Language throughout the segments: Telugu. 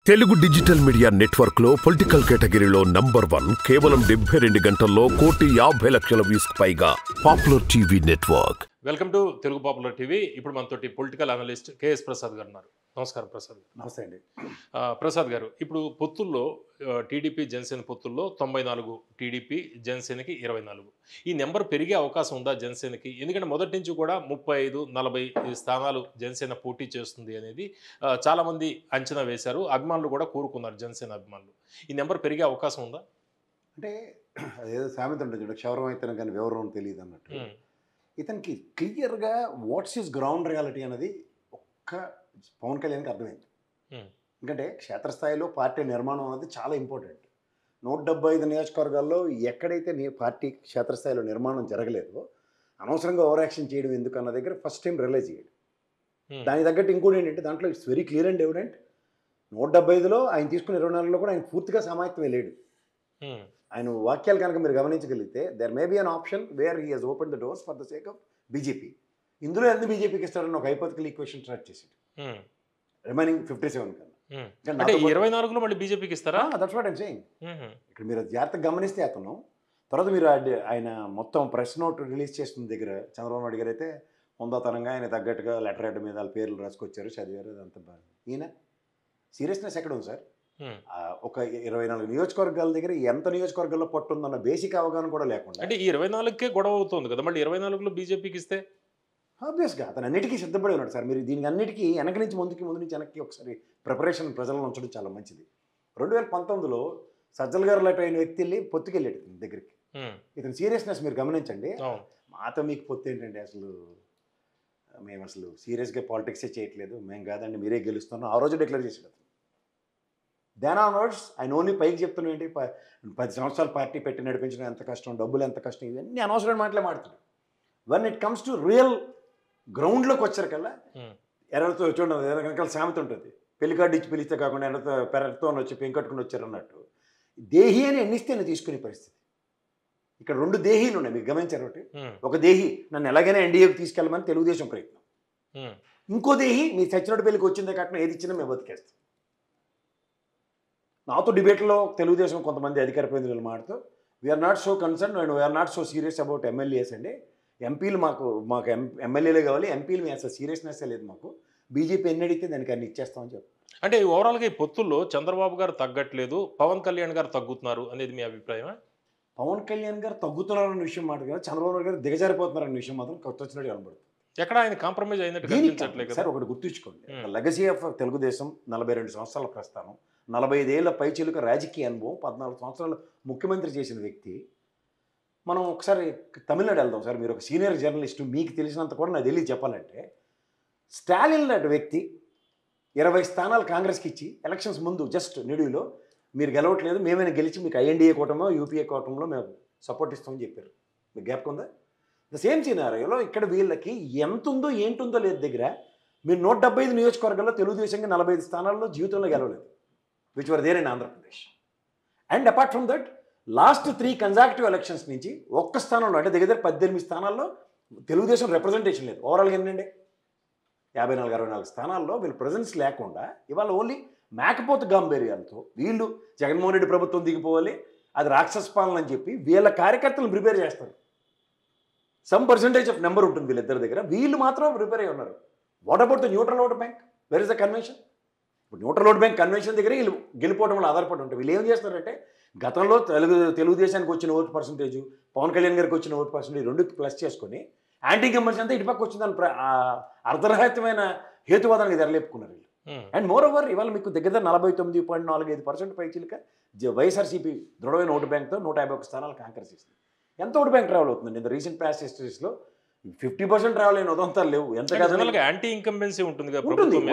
తెలుగు డిజిటల్ మీడియా నెట్వర్క్ లో పొలిటికల్ కేటగిరీలో #1 కేవలం 72 గంటల్లో 1,50,00,000 వ్యూస్ పైగా popular TV network. Welcome to Telugu popular TV. ఇప్పుడు మనతోటి పొలిటికల్ అనలిస్ట్ కేఎస్ ప్రసాద్ గారు ఉన్నారు. నమస్కారం ప్రసాద్ గారు. నమస్తే అండి. ప్రసాద్ గారు, ఇప్పుడు పొత్తుల్లో టీడీపీ జనసేన పొత్తుల్లో 94 టీడీపీ, జనసేనకి 24. ఈ నెంబర్ పెరిగే అవకాశం ఉందా జనసేనకి? ఎందుకంటే మొదటి నుంచి కూడా 35, 40 స్థానాలు జనసేన పోటీ చేస్తుంది అనేది చాలామంది అంచనా వేశారు. అభిమానులు కూడా కోరుకున్నారు, జనసేన అభిమానులు. ఈ నెంబర్ పెరిగే అవకాశం ఉందా? అంటే అదేదో సామెత ఉంటుంది చూడ, క్షవరం అయితేనే కానీ వివరం తెలియదు అన్నట్టు. ఇతనికి క్లియర్గా వాట్స్ ఈస్ గ్రౌండ్ రియాలిటీ అనేది ఒక్క పవన్ కళ్యాణ్కి అర్థమైంది. ఎందుకంటే క్షేత్రస్థాయిలో పార్టీ నిర్మాణం అనేది చాలా ఇంపార్టెంట్. 175 నియోజకవర్గాల్లో ఎక్కడైతే పార్టీ క్షేత్రస్థాయిలో నిర్మాణం జరగలేదో అనవసరంగా ఓవర్ యాక్షన్ చేయడం ఎందుకు అన్న దగ్గర ఫస్ట్ టైం రియలైజ్ అయ్యాడు. దానికి తగ్గట్టు ఇంకోటి ఏంటంటే దాంట్లో it's very clear and evident. 175లో ఆయన తీసుకున్న 24లో కూడా ఆయన పూర్తిగా సమాయత్తమే లేడు. ఆయన వాక్యాలు కనుక మీరు గమనించగలిగితే there may be an option where he has open the doors for the sake of BJP. ఇందులో ఎందుకు బీజేపీకి ఇస్తారని ఒక హైపోథెటికల్ ఈక్వేషన్ స్టార్ట్ చేసాడు రిమైనింగ్ 57 కన్నా. అంటే 24లో మళ్ళీ బీజేపీకి ఇస్తారా? That's what I'm saying. ఇక్కడ మీరు జాగ్రత్తగా గమనిస్తే అతను తర్వాత మీరు ఆయన మొత్తం ప్రెస్ నోట్ రిలీజ్ చేస్తున్న దగ్గర చంద్రబాబు నాయుడు గారు అయితే హుందాతనంగా ఆయన తగ్గట్టుగా లెటర్ హెడ్ మీద వాళ్ళ పేర్లు రాసుకొచ్చారు, చదివారు, అదంతా బాగా. ఈయన సీరియస్నెస్ ఎక్కడ ఉంది సార్? ఒక 24 నియోజకవర్గాల దగ్గర ఎంత నియోజకవర్గాల్లో పట్టుందన్న బేసిక్ అవగాహన కూడా లేకుండా, అంటే ఈ 24కే గొడవ అవుతుంది కదా, మళ్ళీ 24లో బీజేపీకి ఇస్తే ఆబ్వియస్గా అతను అన్నిటికీ సిద్ధపడి ఉన్నాడు సార్. మీరు దీనికి అన్నిటికీ వెనక నుంచి ముందు నుంచి వెనక్కి ఒకసారి ప్రిపరేషన్ ప్రజలను ఉంచడం చాలా మంచిది. 2019లో సజ్జల గారు లాంటి అయిన వ్యక్తి వెళ్ళి పొత్తుకెళ్ళాడు ఇతని దగ్గరికి. ఇతని సీరియస్నెస్ మీరు గమనించండి. మాతో మీకు పొత్తు ఏంటంటే అసలు మేము అసలు సీరియస్గా పాలిటిక్సే చేయట్లేదు, మేము కాదండి మీరే గెలుస్తున్నాం ఆ రోజు డిక్లేర్ చేసాడు అతను. దెన్ ఆన్వర్డ్స్ ఆయన ఓన్లీ పైకి చెప్తున్నాం ఏంటి 10 సంవత్సరాలు పార్టీ పెట్టి నడిపించడం ఎంత కష్టం, డబ్బులు ఎంత కష్టం, ఇవన్నీ అనవసరమైన మాటలే మాడుతున్నాడు. When it comes to real గ్రౌండ్లోకి వచ్చారకల్లా ఎర్రతో చూడండి, రకరకాల సామెత ఉంటుంది, పెళ్లి కార్డు ఇచ్చి పిలిస్తే కాకుండా ఎర్రతో పెరతో వచ్చి పెంకట్టుకుని వచ్చారు అన్నట్టు. దేహి అని ఎన్నిస్తే నేను తీసుకునే పరిస్థితి. ఇక్కడ 2 దేహీలు ఉన్నాయి, మీరు గమనించారు. ఒకటి ఒక దేహి నన్ను ఎలాగైనా ఎన్డీఏకి తీసుకెళ్ళమని తెలుగుదేశం ప్రయత్నం, ఇంకో దేహి మీ చచ్చినట్టు పెళ్లికి వచ్చిందే కాకుండా ఏది ఇచ్చినా మేము బతికేస్తాం. నాతో డిబేట్లో తెలుగుదేశం కొంతమంది అధికార ప్రతినిధులు మాట్లాడుతూ we are not so concern and we are not so serious about MLAs అండి, ఎంపీలు మాకు ఎమ్మెల్యేలే కావాలి, ఎంపీలు మీ అసలు సీరియస్నెస్ లేదు, మాకు బీజేపీ ఎన్ని అడిగితే దానికి అన్ని ఇచ్చేస్తామని చెప్పి. అంటే ఓవరాల్గా ఈ పొత్తుల్లో చంద్రబాబు గారు తగ్గట్లేదు, పవన్ కళ్యాణ్ గారు తగ్గుతున్నారు అనేది మీ అభిప్రాయమా? పవన్ కళ్యాణ్ గారు తగ్గుతున్నారన్న విషయం మాట కదా, చంద్రబాబు నాయుడు గారు దిగజారిపోతున్నారన్న విషయం మాత్రం కొత్తొచ్చినట్టు కనబడుతుంది. ఎక్కడ ఆయన కాంప్రమైజ్ అయినట్టు కనిపించట్లేదు సార్. ఒకటి గుర్తుంచుకోండి, లెగసీ ఆఫ్ తెలుగుదేశం 42 సంవత్సరాల ప్రస్థానం, 45 ఏళ్ల పైచిలుక రాజకీయ అనుభవం, 14 సంవత్సరాలు ముఖ్యమంత్రి చేసిన వ్యక్తి. మనం ఒకసారి తమిళనాడు వెళ్దాం సార్. మీరు ఒక సీనియర్ జర్నలిస్టు, మీకు తెలిసినంత కూడా నాకు తెలియదు చెప్పాలంటే. స్టాలిన్ లాంటి వ్యక్తి 20 స్థానాలు కాంగ్రెస్కి ఇచ్చి ఎలక్షన్స్ ముందు జస్ట్ నిడివిలో మీరు గెలవట్లేదు, మేమైనా గెలిచి మీకు ఐఎన్డీఏ కూటమో యూపీఏ కూటమిలో మేము సపోర్ట్ ఇస్తామని చెప్పారు. మీకు గ్యాప్ ఉందా? ద సేమ్ సినారియోలో ఇక్కడ వీళ్ళకి ఎంత ఉందో ఏంటుందో లేదు దగ్గర మీరు 175 నియోజకవర్గాల్లో తెలుగుదేశంగా 45 స్థానాల్లో జీవితంలో గెలవలేదు, which were there in Andhra Pradesh. And apart from that last 3 consecutive elections నుంచి ఒక్క స్థానంలో అంటే దగ్గర 18 స్థానాల్లో తెలుగుదేశం రిప్రజెంటేషన్ లేదు. ఓవరాల్గా ఏంటంటే 54-64 స్థానాల్లో వీళ్ళు ప్రజెన్స్ లేకుండా ఇవాళ ఓన్లీ మేకపోతు గాంభీర్యాలతో వీళ్ళు జగన్మోహన్ రెడ్డి ప్రభుత్వం దిగిపోవాలి, అది రాక్షస పాలన అని చెప్పి వీళ్ళ కార్యకర్తలను ప్రిపేర్ చేస్తారు. సమ్ పర్సంటేజ్ ఆఫ్ నెంబర్ ఉంటుంది వీళ్ళిద్దరి దగ్గర, వీళ్ళు మాత్రం ప్రిపేర్ అయ్యి ఉన్నారు. What about the neutral vote bank? Where is the convention? ఇప్పుడు న్యూట్రల్ ఓట్ బ్యాంక్ కన్వెన్షన్ దగ్గర వీళ్ళు గెలిపోవడం వల్ల ఆధారపడి ఉంటాయి. వీళ్ళు ఏం చేస్తారంటే గతంలో తెలుగుదేశానికి వచ్చిన ఓటు పర్సంటేజ్, పవన్ కళ్యాణ్ గారికి వచ్చిన ఓటు పర్సంటేజ్ 2 ప్లస్ చేసుకొని యాంటీ గవర్నమెంట్స్ అంతా ఇటుపక్క వచ్చిందని అర్ధరహితమైన హేతువాదానికి తెరలేపుకున్నారు వీళ్ళు. అండ్ మోర్ ఓవర్ ఇవాళ మీకు దగ్గర 49.45% పైచిలుక వైఎస్ఆర్సీపీ దృఢమైన ఓటు బ్యాంక్తో 151 స్థానాలు కాంగ్రెస్ ఇస్తుంది. ఎంత ఓటు బ్యాంక్ ట్రావెల్ అవుతుంది? ఇంత రీసెంట్ పాస్ట్ హిస్టరీస్లో 50% ట్రావెల్ అయిన ఉదంతాలు లేవు. ఎంత యాంటీ ఇన్కంబెన్సీ ఉంటుంది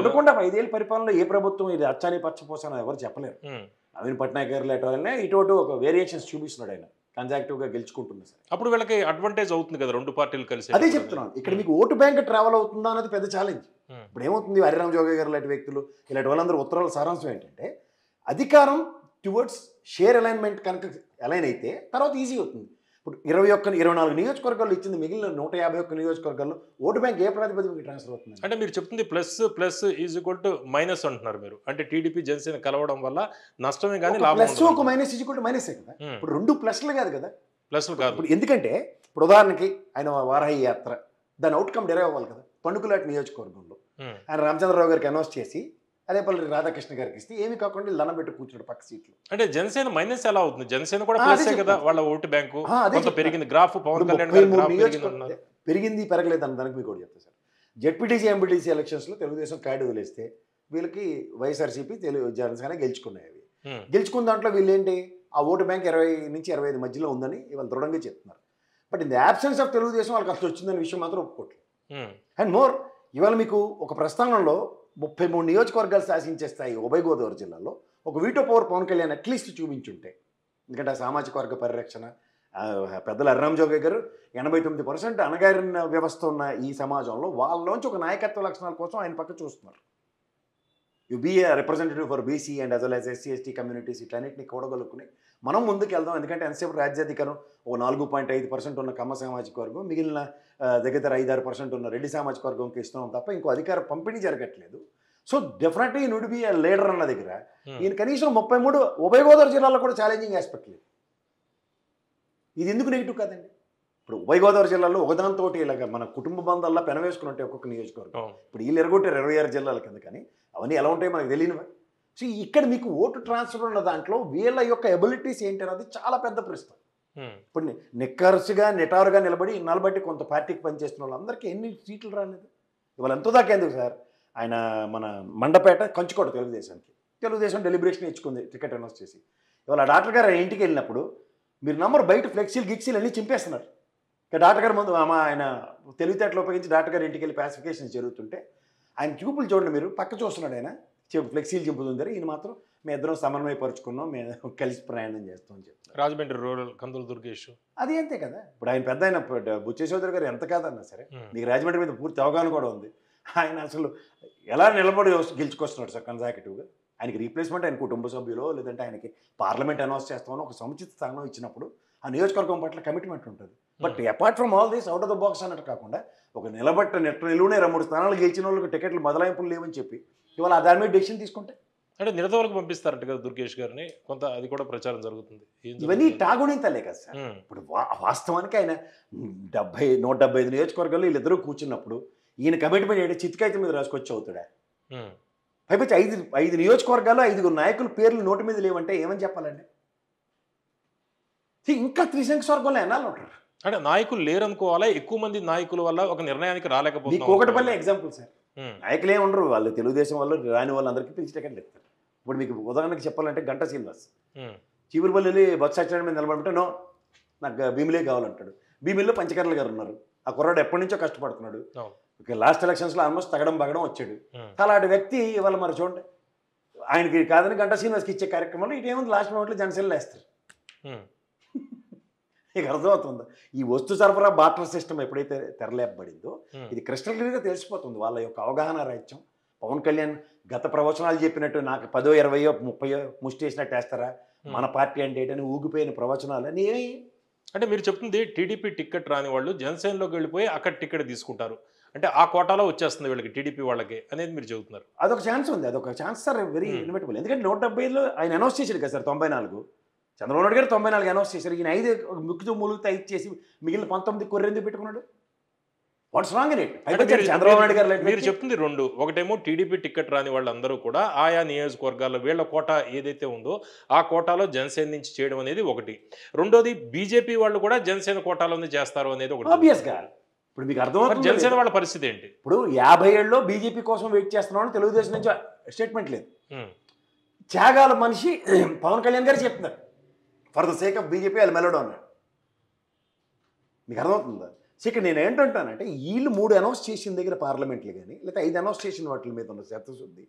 ఉండకుండా 5 ఏళ్ళ పరిపాలనలో ఏ ప్రభుత్వం ఇది అచ్చాని పచ్చపోసానో ఎవరు చెప్పలేరు. నవీన్ పట్నాయక్ గారు లేట వాళ్ళనే ఇటు ఒక వేరియేషన్స్ చూపిస్తున్నాడు, ఆయన కన్జాక్టివ్గా గెలుచుకుంటుంది సార్. అప్పుడు వీళ్ళకి అడ్వాంటేజ్ అవుతుంది కదా 2 పార్టీలు కలిసి. అదే చెప్తున్నాను, ఇక్కడ మీకు ఓటు బ్యాంక్ ట్రావెల్ అవుతుందా అన్నది పెద్ద ఛాలెంజ్. ఇప్పుడు ఏమవుతుంది, హరిరామ్ జోగి గారు లాంటి వ్యక్తులు ఇలాంటి వాళ్ళందరూ ఉత్తరాల సారాంశం ఏంటంటే అధికారం టువర్డ్స్ షేర్ అలైన్మెంట్ కనుక అలైన్ అయితే తర్వాత ఈజీ అవుతుంది. ఇప్పుడు 24 నియోజకవర్గాల్లో ఇచ్చింది, మిగిలిన 151 నియోజకవర్గాల్లో ఓటు బ్యాంక్ ఏ ప్రాతిపదికన ట్రాన్స్ఫర్ అవుతుంది? అంటే మీరు చెప్తుంది plus is equal to minus అంటున్నారు మీరు. అంటే టీడీపీ జనసేన కలవడం వల్ల నష్టమే కానీ లాభం ప్లస్ ఉండదు. ఒక మైనస్ ఈజ్ ఈక్వల్ టు మైనసే కదా. ఇప్పుడు 2 ప్లస్లు కాదు కదా. ప్లస్లు కాదు. ఇప్పుడు ఎందుకంటే ఇప్పుడు ఉదాహరణకి ఆయన వారాహి యాత్ర, దాని అవుట్కమ్ డెరైవ్ అవ్వాలి కదా. పండుకులాటి నియోజకవర్గంలో ఆయన రామచంద్రరావు గారికి అనౌన్స్ చేసి అదేపల్లి రాధాకృష్ణ గారికి ఇస్తే ఏమి కాకుండా దండం పెట్టి కూర్చున్నాడు పక్క సీట్లు. అంటే జనసేన మైనస్ ఎలా అవుతుంది? జనసేన కూడా ప్లస్ కదా, వాళ్ళ ఓటు బ్యాంకు కొంత పెరిగింది. గ్రాఫ్ పవన్ కళ్యాణ్ పెరిగింది పెరగలేదు అన్న దానికి మీకు కూడా చెప్తాను సార్. జెడ్పీటీసీ ఎంపీటీసీ ఎలక్షన్స్లో తెలుగుదేశం కార్డు వదిలేస్తే వీళ్ళకి వైఎస్ఆర్సీపీ జనసేన గెలుచుకున్నాయి. అవి గెలుచుకున్న దాంట్లో వీళ్ళు ఏంటి, ఆ ఓటు బ్యాంక్ 20 నుంచి 25 మధ్యలో ఉందని ఇవాళ దృఢంగా చెప్తున్నారు. But in the absence of Telugu Desam వాళ్ళకి అసలు వచ్చిందనే విషయం మాత్రం ఒప్పుకోవట్లేదు. అండ్ మోర్ ఇవాళ మీకు ఒక ప్రస్థానంలో 33 నియోజకవర్గాలు శాసించే స్థాయి ఉభయ గోదావరి జిల్లాలో ఒక veto power Pawan Kalyan at least చూపించుంటే, ఎందుకంటే ఆ సామాజిక వర్గ పరిరక్షణ పెద్దలు అర్రామ్ జోగే గారు 89% అణగారిన వ్యవస్థ ఉన్న ఈ సమాజంలో వాళ్ళలోంచి ఒక నాయకత్వ లక్షణాల కోసం ఆయన పక్క చూస్తున్నారు. You be a representative for BC and as well as SC ST communities ఇట్లన్నింటినీ కూడగలుపుకుని మనం ముందుకు వెళ్దాం. ఎందుకంటే ఎంతసేపు రాజ్యాధికారం ఓ 4.5% ఉన్న కమ్మ సామాజిక వర్గం, మిగిలిన దగ్గర 5-6% ఉన్న రెడ్డి సామాజిక వర్గంకి ఇస్తున్నాం తప్ప ఇంకో అధికార పంపిణీ జరగట్లేదు. సో డెఫినెట్లీ ఈ నుడి బి ఏ లీడర్ అన్న దగ్గర ఈయన కనీసం 33 ఉభయ గోదావరి జిల్లాలో కూడా ఛాలెంజింగ్ ఆస్పెక్ట్ లేదు. ఇది ఎందుకు నెగిటివ్ కాదండి? ఇప్పుడు ఉభయ గోదావరి జిల్లాలో ఒకదాంతో ఇలాగ మన కుటుంబ బంధాల్లో పెనవేసుకున్నట్టే ఒక్కొక్క నియోజకవర్గం. ఇప్పుడు వీళ్ళు ఎరగొట్టారు 26 జిల్లాల కింద, కానీ అవన్నీ ఎలా ఉంటాయో మనకు తెలియనివా. సో ఇక్కడ మీకు ఓటు ట్రాన్స్ఫర్ ఉన్న దాంట్లో వీళ్ళ యొక్క ఎబిలిటీస్ ఏంటి అన్నది చాలా పెద్ద ప్రశ్న. ఇప్పుడు నిక్కర్సుగా నిటారుగా నిలబట్టి కొంత పార్టీకి పనిచేస్తున్న వాళ్ళందరికీ ఎన్ని సీట్లు రాలేదు. ఇవాళ ఎంతో దాకా ఎందుకు సార్, ఆయన మన మండపేట కంచుకోట తెలుగుదేశం డెలిబరేషన్ ఇచ్చుకుంది టికెట్ అనౌన్స్ చేసి. ఇవాళ డాక్టర్ గారు ఇంటికి వెళ్ళినప్పుడు మీరు నంబర్ బయట ఫ్లెక్సీలు గిక్సీలు అన్నీ చింపేస్తున్నారు. ఇక డాక్టర్ గారు ముందు ఆయన తెలివితేటలు ఉపయోగించి డాక్టర్ గారు ఇంటికి వెళ్ళి పాసిఫికేషన్ జరుగుతుంటే ఆయన చూపులు చూడండి, మీరు పక్క చూస్తున్నాడు. ఆయన ఫ్లెక్సీలు చింపుతుంది, ఈయన మాత్రం మేము ఇద్దరం సమన్వయపరుచుకున్నాం, మేము కలిసి ప్రయాణం చేస్తాం అని చెప్తాం. రాజమండ్రి రూరల్ కందులు దుర్గేష్ అది అంతే కదా. ఇప్పుడు ఆయన పెద్ద ఆయన బుచ్చే చౌదరి గారు ఎంత కాదన్నా సరే మీకు రాజమండ్రి మీద పూర్తి అవగాహన కూడా ఉంది. ఆయన అసలు ఎలా నిలబడి గెలుచుకొస్తున్నాడు సార్ కన్సాక్యూటివ్గా. ఆయనకి రీప్లేస్మెంట్ ఆయన కుటుంబ సభ్యులో లేదంటే ఆయనకి పార్లమెంట్ అనౌన్స్ చేస్తామని ఒక సముచిత స్థానం ఇచ్చినప్పుడు ఆ నియోజకవర్గం పట్ల కమిట్మెంట్ ఉంటుంది. But apart from all this out of the box అన్నట్టు కాకుండా ఒక నిలువునే 3 స్థానాలు గెలిచిన వాళ్ళకి టికెట్లు మొదలైంపులు లేవని చెప్పి ఇవాళ దాని మీద డెసిషన్ తీసుకుంటే అంటే నిరతవరకు పంపిస్తారంట కదా దుర్గేష్ గారిని, కొంత అది కూడా ప్రచారం జరుగుతుంది. ఇవన్నీ టాగునింతలే కదా సార్. ఇప్పుడు వాస్తవానికి ఆయన 175 నియోజకవర్గాల్లో వీళ్ళిద్దరూ కూర్చున్నప్పుడు ఈయన కమిట్మెంట్ ఏంటి, చిత్తికాయత మీద రాసుకొచ్చి అవుతాడా? పైపచ్చి 5 నియోజకవర్గాల్లో 5 నాయకుల పేర్లు నోటి మీద లేవంటే ఏమని చెప్పాలండి? ఇంకా త్రిశంకు స్వర్గంలో ఎన్నాళ్ళు ఉంటారు అంటే నాయకులు లేరనుకోవాలా, ఎక్కువ మంది నాయకుల వల్ల ఒక నిర్ణయానికి రాలేకపోతే. ఒకటిపల్లి ఎగ్జాంపుల్ సార్, నాయకులే ఉండరు, వాళ్ళు తెలుగుదేశం వాళ్ళు రాని వాళ్ళందరికీ పిలిచి టికెట్లు ఇస్తారు. ఇప్పుడు మీకు ఉదాహరణకి చెప్పాలంటే గంటా శ్రీనివాస్ చీపురుపల్లి బస్ స్టాండ్ మీద నిలబడితే నో నాకు భీమిలే కావాలంటాడు. భీమిల్లో పంచకర్ల గారు ఉన్నారు, ఆ కుర్రాడు ఎప్పటి నుంచో కష్టపడుతున్నాడు. లాస్ట్ ఎలక్షన్స్లో ఆల్మోస్ట్ తగడం బగడం వచ్చాడు. అలాంటి వ్యక్తి ఇవాళ మరి చూడండి, ఆయనకి కాదని గంటా శ్రీనివాస్కి ఇచ్చే కార్యక్రమంలో ఇటేముంది లాస్ట్ మూమెంట్లో జనసేనలో వేస్తారు. ఇక అర్థమవుతుందా? ఈ వస్తు సరఫరా బార్టర్ సిస్టమ్ ఎప్పుడైతే తెరలేపబడిందో ఇది క్రిస్టల్ క్లియర్గా తెలిసిపోతుంది వాళ్ళ యొక్క అవగాహన రాహిత్యం. పవన్ కళ్యాణ్ గత ప్రవచనాలు చెప్పినట్టు నాకు 10, 20, 30 ముష్టి వేసినట్టు వేస్తారా, మన పార్టీ అంటే ఏంటని ఊగిపోయిన ప్రవచనాలు అని ఏమి. అంటే మీరు చెప్తుంది టీడీపీ టికెట్ రాని వాళ్ళు జనసేనలోకి వెళ్ళిపోయి అక్కడ టికెట్ తీసుకుంటారు, అంటే ఆ కోటాలో వచ్చేస్తుంది వీళ్ళకి టీడీపీ వాళ్ళకి అనేది మీరు చెబుతున్నారు. అదొక ఛాన్స్ ఉంది, అదొక ఛాన్స్ సార్, వెరీ ఇన్వెటబుల్. ఎందుకంటే 170లో ఆయన అనౌన్స్ చేశాడు కదా సార్ 94, చంద్రబాబు నాయుడు గారు 94 అనౌన్స్ చేశారు. ఈయన 5 ముక్కుతో మూలుగుతో 5 చేసి మిగిలిన 19 కొర్రెందుకు పెట్టుకున్నాడు? What's wrong in it? Chandrababu Naidu గారు మీరు చెప్తుంది 2, ఒకటేమో టీడీపీ టికెట్ రాని వాళ్ళందరూ కూడా ఆయా నియోజకవర్గాల్లో వీళ్ళ కోటా ఏదైతే ఉందో ఆ కోటాలో జనసేన నుంచి చేయడం అనేది ఒకటి. రెండోది బీజేపీ వాళ్ళు కూడా జనసేన కోటాలోనే చేస్తారు అనేది ఒకటి. ఆబ్వియస్గా ఇప్పుడు మీకు అర్థమవుతుంది జనసేన వాళ్ళ పరిస్థితి ఏంటి. ఇప్పుడు 50 ఏళ్ళలో బీజేపీ కోసం వెయిట్ చేస్తున్నామని తెలుగుదేశం నుంచి స్టేట్మెంట్ లేదు. త్యాగాల మనిషి పవన్ కళ్యాణ్ గారు చెప్తున్నారు, for the sake of BJP వాళ్ళు మెలడో అన్నాడు. మీకు అర్థమవుతుందా? సో ఇక్కడ నేను ఏంటంటానంటే వీళ్ళు 3 అనౌన్స్ చేసిన దగ్గర పార్లమెంట్లు కానీ లేకపోతే 5 అనౌన్స్ చేసిన వాటి మీద ఉన్న శతశుద్ధి